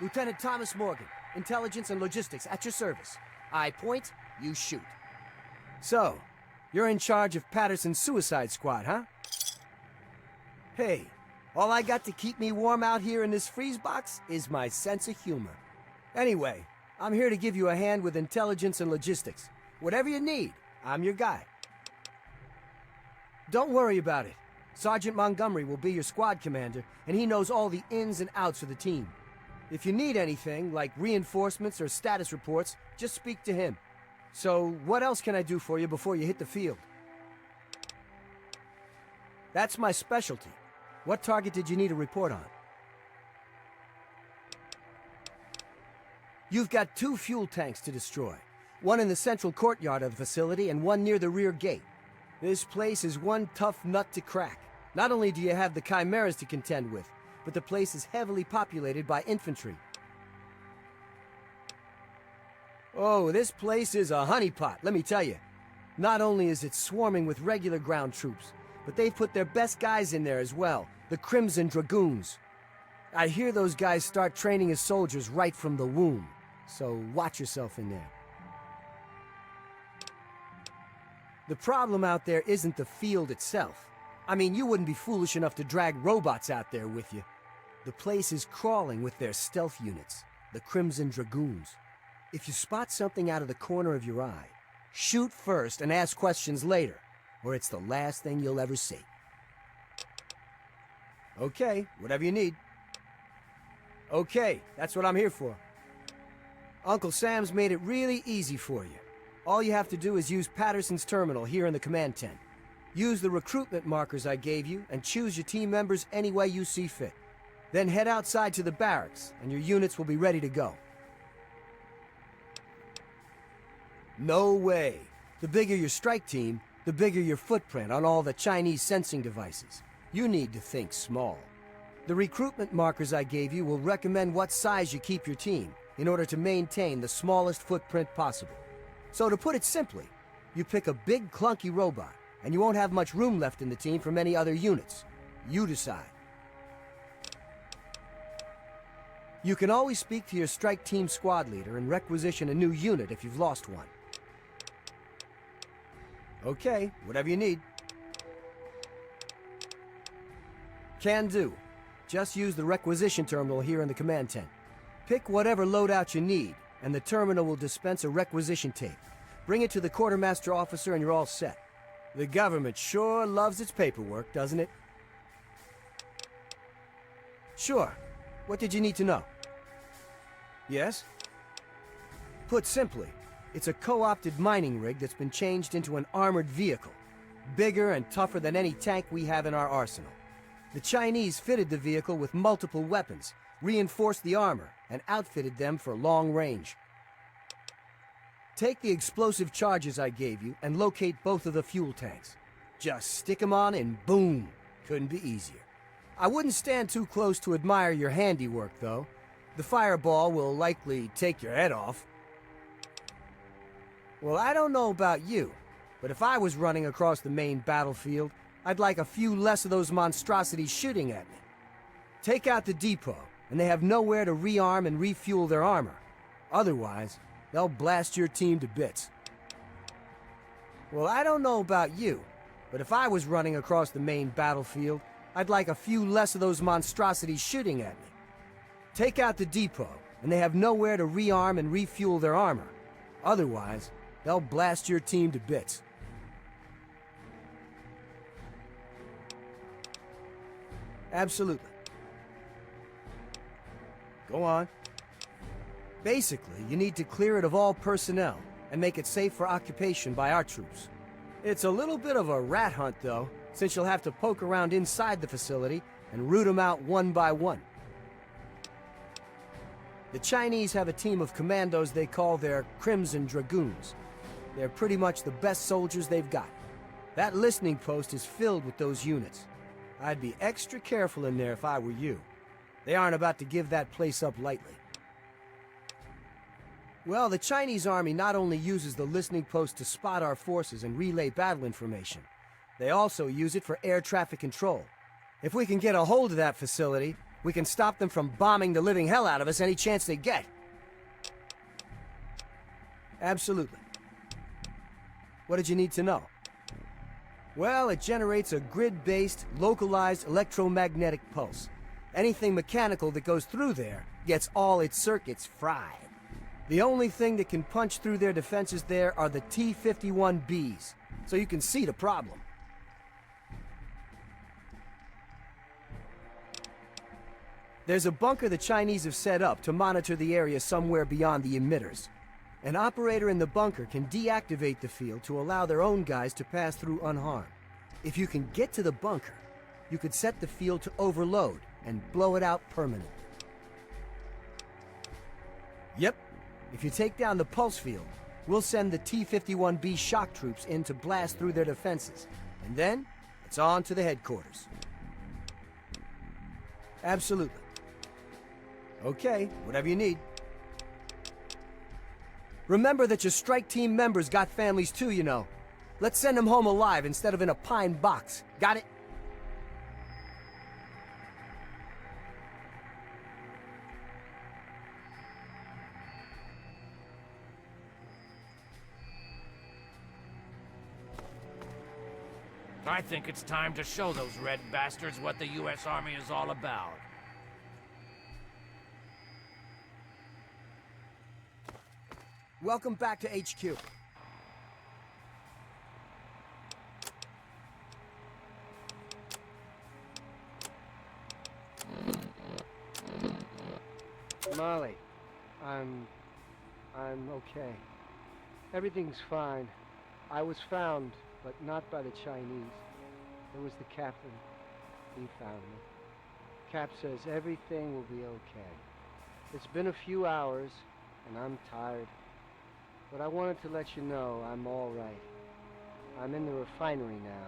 Lieutenant Thomas Morgan, Intelligence and Logistics at your service. I point, you shoot. So, you're in charge of Patterson's suicide squad, huh? Hey, all I got to keep me warm out here in this freeze box is my sense of humor. Anyway, I'm here to give you a hand with intelligence and logistics. Whatever you need, I'm your guy. Don't worry about it. Sergeant Montgomery will be your squad commander, and he knows all the ins and outs of the team. If you need anything, like reinforcements or status reports, just speak to him. So, what else can I do for you before you hit the field? That's my specialty. What target did you need a report on? You've got 2 fuel tanks to destroy. One in the central courtyard of the facility and one near the rear gate. This place is one tough nut to crack. Not only do you have the chimeras to contend with, but the place is heavily populated by infantry. Oh, this place is a honeypot, let me tell you. Not only is it swarming with regular ground troops, but they've put their best guys in there as well, the Crimson Dragoons. I hear those guys start training as soldiers right from the womb, so watch yourself in there. The problem out there isn't the field itself. I mean, you wouldn't be foolish enough to drag robots out there with you. The place is crawling with their stealth units, the Crimson Dragoons. If you spot something out of the corner of your eye, shoot first and ask questions later, or it's the last thing you'll ever see. Okay, whatever you need. Okay, that's what I'm here for. Uncle Sam's made it really easy for you. All you have to do is use Patterson's terminal here in the command tent. Use the recruitment markers I gave you and choose your team members any way you see fit. Then head outside to the barracks and your units will be ready to go. No way. The bigger your strike team, the bigger your footprint on all the Chinese sensing devices. You need to think small. The recruitment markers I gave you will recommend what size you keep your team in order to maintain the smallest footprint possible. So to put it simply, you pick a big clunky robot, and you won't have much room left in the team from any other units. You decide. You can always speak to your strike team squad leader and requisition a new unit if you've lost one. Okay, whatever you need. Can do. Just use the requisition terminal here in the command tent. Pick whatever loadout you need, and the terminal will dispense a requisition tape. Bring it to the quartermaster officer and you're all set. The government sure loves its paperwork, doesn't it? Sure. What did you need to know? Yes? Put simply, it's a co-opted mining rig that's been changed into an armored vehicle. Bigger and tougher than any tank we have in our arsenal. The Chinese fitted the vehicle with multiple weapons, reinforced the armor, and outfitted them for long range. Take the explosive charges I gave you and locate both of the fuel tanks. Just stick them on and boom! Couldn't be easier. I wouldn't stand too close to admire your handiwork, though. The fireball will likely take your head off. Well, I don't know about you, but if I was running across the main battlefield, I'd like a few less of those monstrosities shooting at me. Take out the depot, and they have nowhere to rearm and refuel their armor. Otherwise, they'll blast your team to bits. Well, I don't know about you, but if I was running across the main battlefield, I'd like a few less of those monstrosities shooting at me. Take out the depot, and they have nowhere to rearm and refuel their armor. Otherwise, they'll blast your team to bits. Absolutely. Go on. Basically, you need to clear it of all personnel and make it safe for occupation by our troops. It's a little bit of a rat hunt, though, since you'll have to poke around inside the facility and root them out one by one. The Chinese have a team of commandos they call their Crimson Dragoons. They're pretty much the best soldiers they've got. That listening post is filled with those units. I'd be extra careful in there if I were you. They aren't about to give that place up lightly. Well, the Chinese army not only uses the listening post to spot our forces and relay battle information, they also use it for air traffic control. If we can get a hold of that facility, We can stop them from bombing the living hell out of us any chance they get. Absolutely. What did you need to know? Well, it generates a grid-based, localized electromagnetic pulse. Anything mechanical that goes through there gets all its circuits fried. The only thing that can punch through their defenses there are the T-51Bs, so you can see the problem. There's a bunker the Chinese have set up to monitor the area somewhere beyond the emitters. An operator in the bunker can deactivate the field to allow their own guys to pass through unharmed. If you can get to the bunker, you could set the field to overload and blow it out permanently. Yep. If you take down the pulse field, we'll send the T-51B shock troops in to blast through their defenses. And then, it's on to the headquarters. Absolutely. Okay, whatever you need. Remember that your strike team members got families too, you know. Let's send them home alive instead of in a pine box. Got it? I think it's time to show those red bastards what the U.S. Army is all about. Welcome back to HQ. Molly, I'm okay. Everything's fine. I was found, but not by the Chinese. It was the captain. He found me. Cap says everything will be okay. It's been a few hours, and I'm tired. But I wanted to let you know I'm all right. I'm in the refinery now,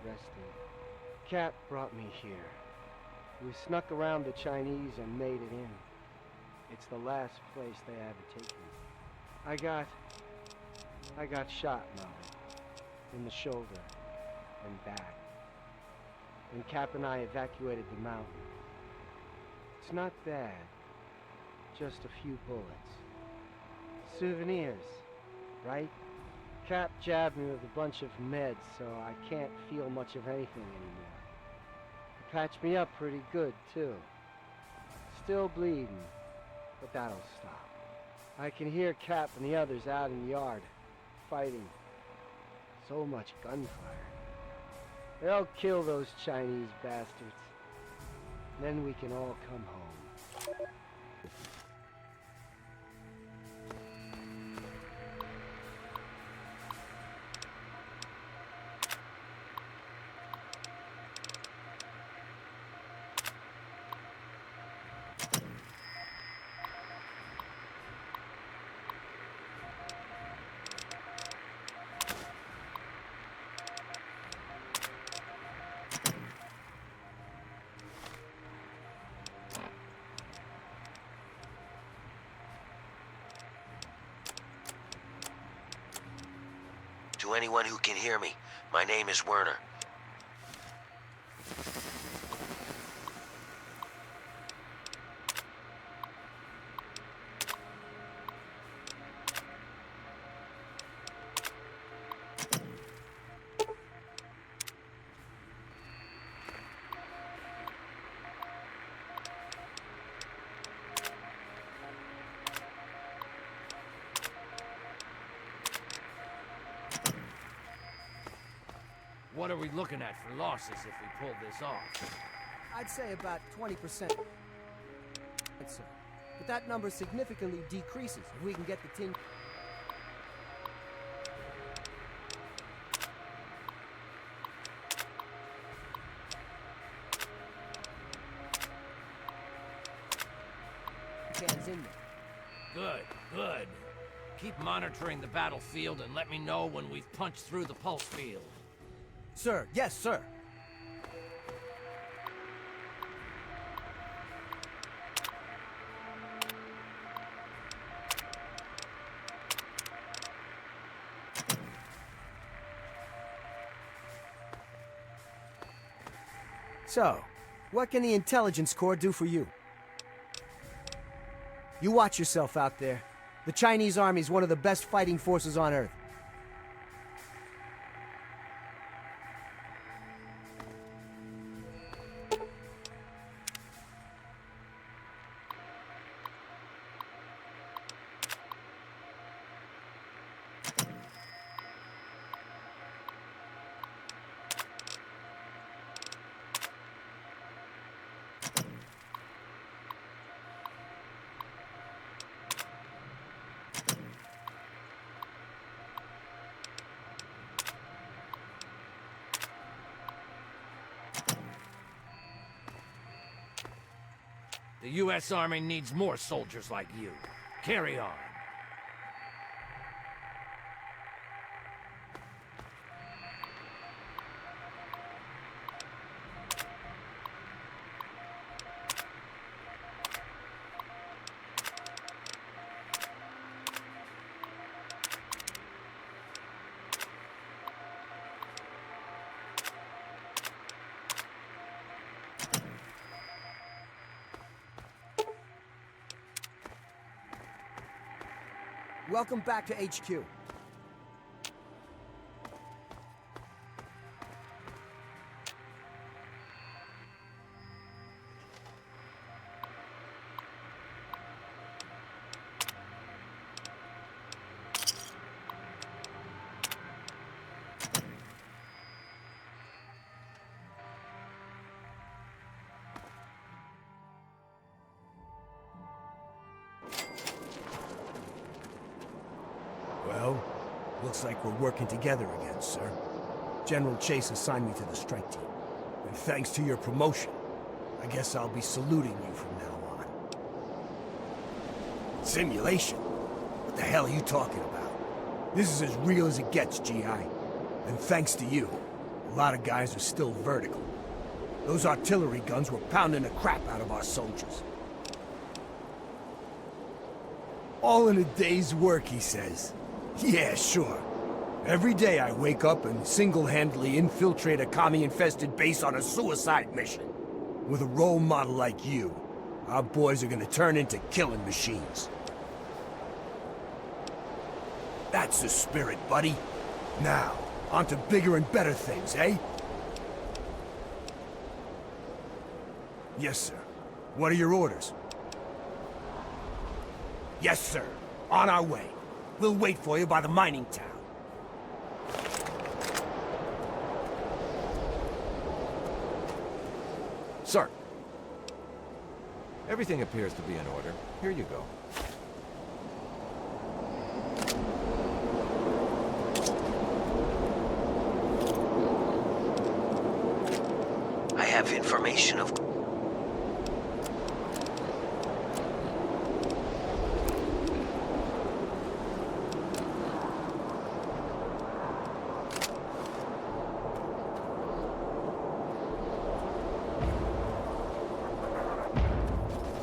resting. Cap brought me here. We snuck around the Chinese and made it in. It's the last place they ever take me. I got shot, Molly. In the shoulder and back. And Cap and I evacuated the mountain. It's not bad. Just a few bullets. Souvenirs, right? Cap jabbed me with a bunch of meds, so I can't feel much of anything anymore. He patched me up pretty good, too. Still bleeding, but that'll stop. I can hear Cap and the others out in the yard, fighting. So much gunfire. They'll kill those Chinese bastards. Then we can all come home. To anyone who can hear me, my name is Werner. What are we looking at for losses if we pull this off? I'd say about 20%. Sir. But that number significantly decreases if we can get the tin... cans in there. Good, good. Keep monitoring the battlefield and let me know when we've punched through the pulse field. Sir, yes, sir. So, What can the Intelligence Corps do for you? You watch yourself out there. The Chinese Army's one of the best fighting forces on Earth. The U.S. Army needs more soldiers like you. Carry on. Welcome back to HQ. Well, looks like we're working together again, sir. General Chase assigned me to the strike team. And thanks to your promotion, I guess I'll be saluting you from now on. Simulation? What the hell are you talking about? This is as real as it gets, GI. And thanks to you, a lot of guys are still vertical. Those artillery guns were pounding the crap out of our soldiers. All in a day's work, he says. Yeah, sure. Every day I wake up and single-handedly infiltrate a commie-infested base on a suicide mission. With a role model like you, our boys are gonna turn into killing machines. That's the spirit, buddy. Now, on to bigger and better things, eh? Yes, sir. What are your orders? Yes, sir. On our way. We'll wait for you by the mining town. Sir. Everything appears to be in order. Here you go. I have information of...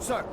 Sir.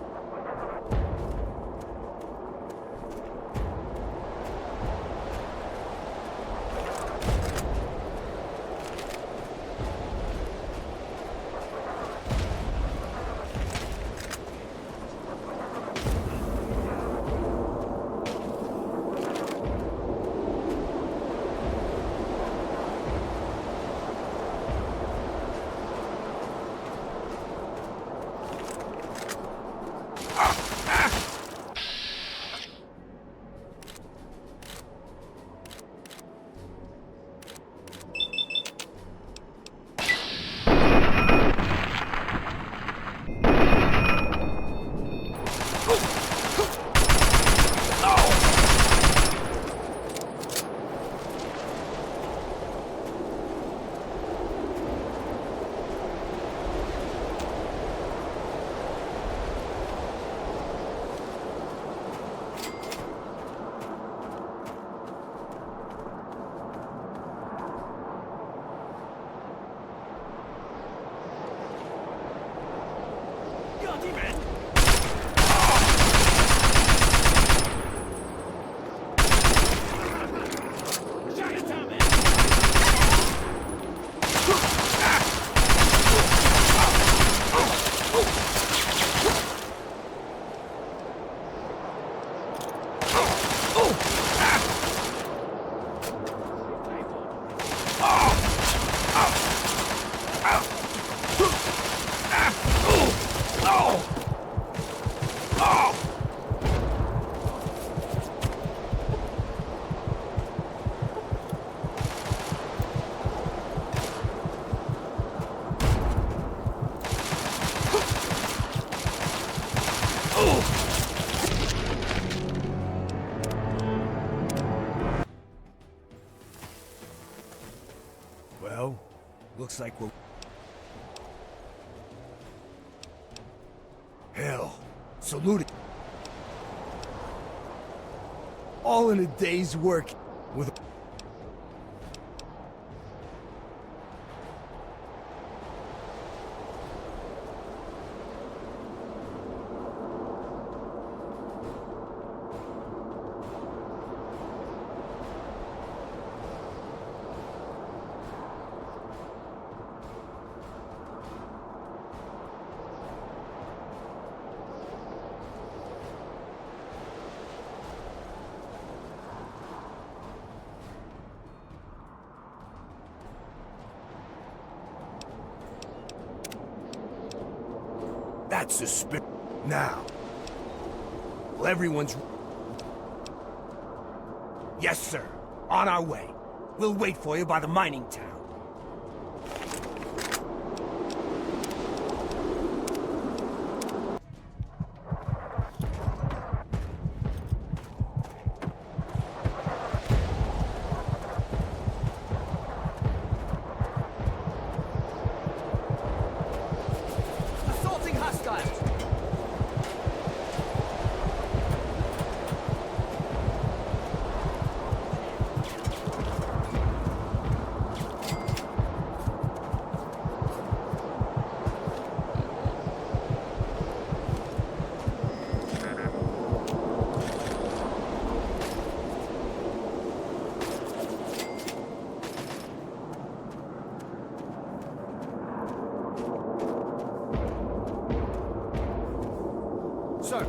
Well, looks like we're... Hell, salute it. All in a day's work with... That's a spirit. Now. Well, everyone's... Yes, sir. On our way. We'll wait for you by the mining town. Assaulting hostiles! Sir.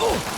Oh!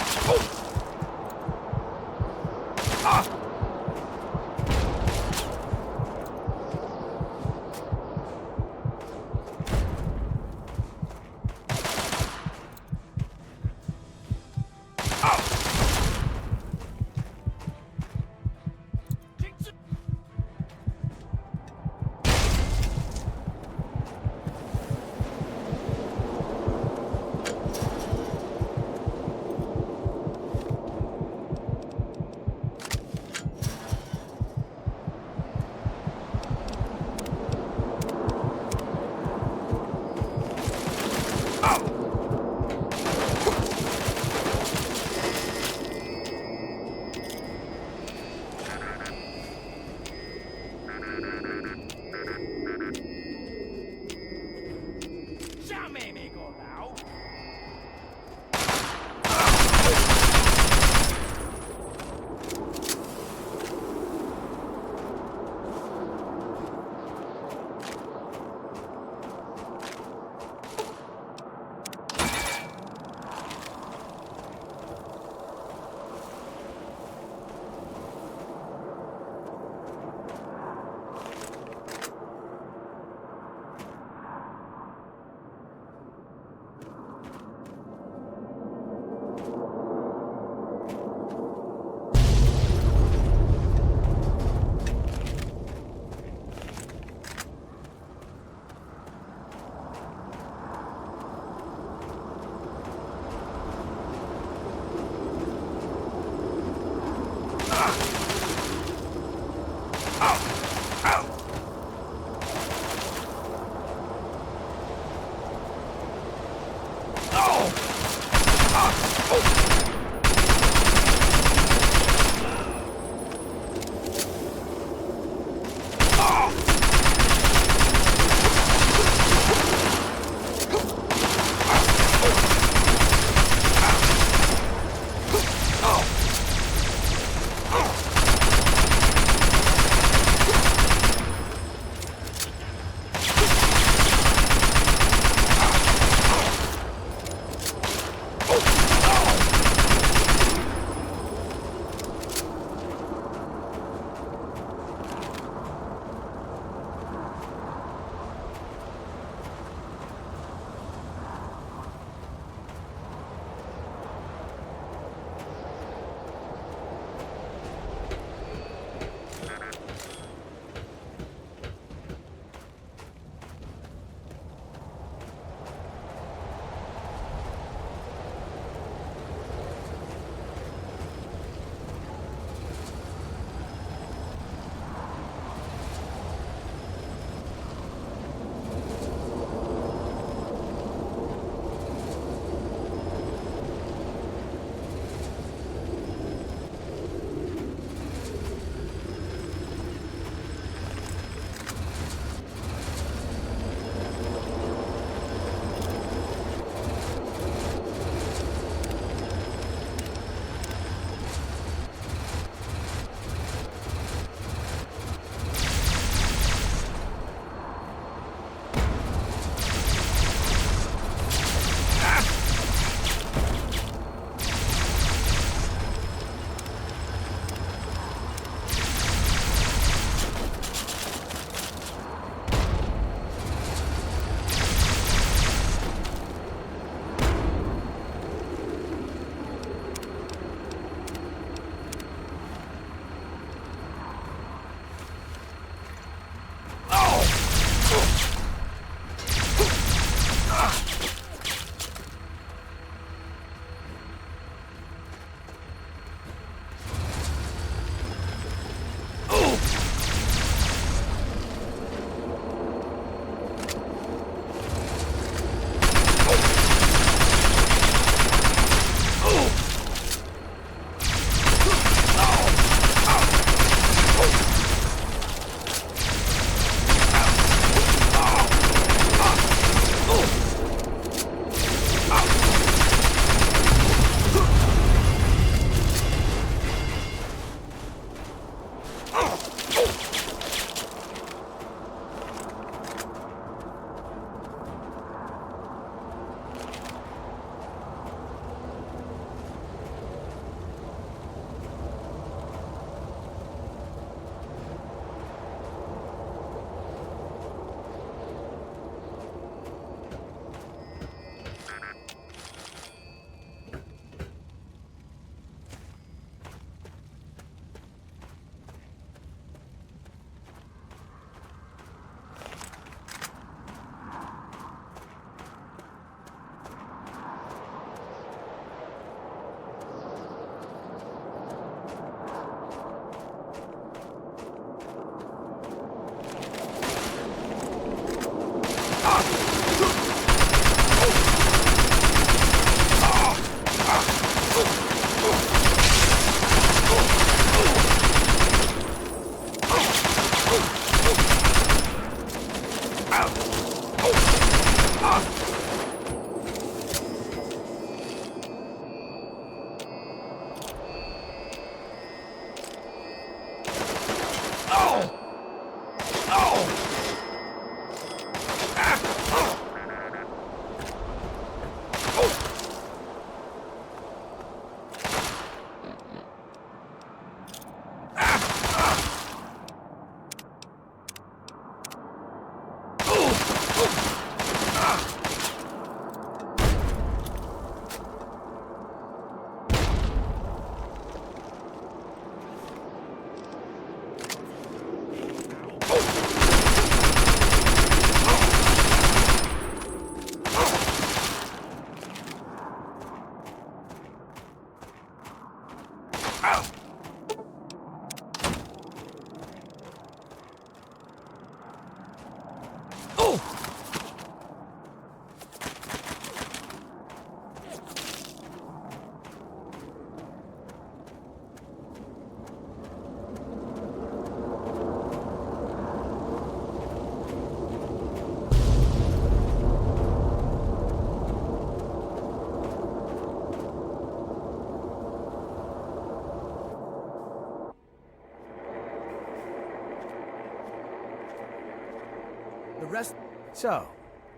The rest... So,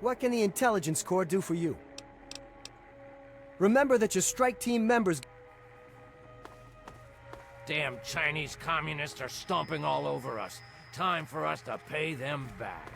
what can the Intelligence Corps do for you? Remember that your strike team members... Damn Chinese communists are stomping all over us. Time for us to pay them back.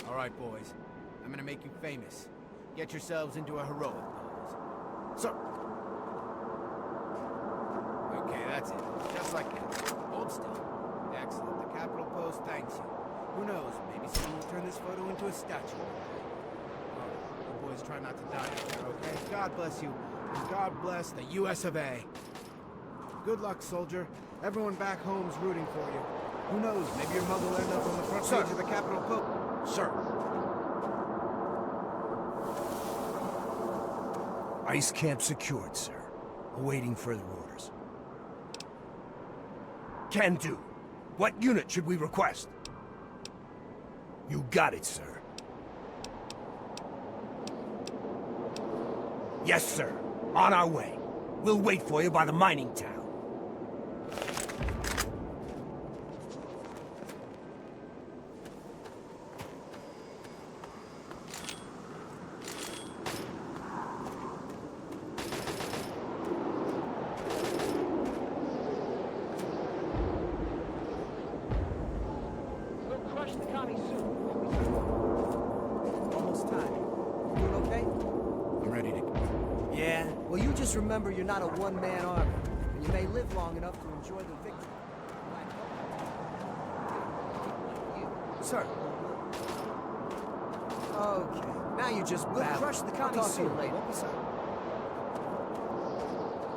All right, boys. I'm gonna make you famous. Get yourselves into a heroic pose. Sir! Okay, that's it. Just like that. Hold still. Excellent. The Capitol Post thanks you. Who knows? Maybe someone will turn this photo into a statue. All right, you boys try not to die out there, okay? God bless you. And God bless the US of A. Good luck, soldier. Everyone back home's rooting for you. Who knows? Maybe your mother will end up on the front page of the Capitol Post. Sir. Ice camp secured, sir. Awaiting further orders. Can do. What unit should we request? You got it, sir. Yes, sir. On our way. We'll wait for you by the mining town. Just remember you're not a one-man army, and you may live long enough to enjoy the victory. Sir. Okay, now you just we'll crush the commie soon later. Won't we, sir?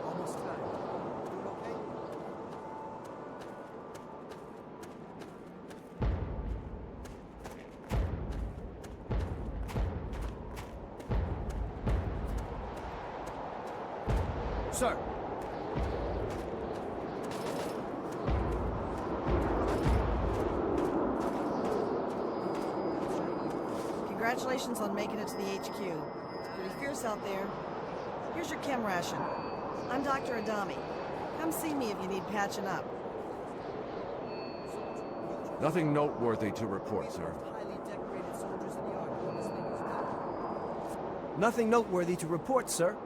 Almost time. Doing okay? Sir. Congratulations on making it to the HQ. It's pretty fierce out there. Here's your chem ration. I'm Dr. Adami. Come see me if you need patching up. Nothing noteworthy to report, sir. Nothing noteworthy to report, sir.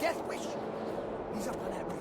Death Wish. He's up on that roof.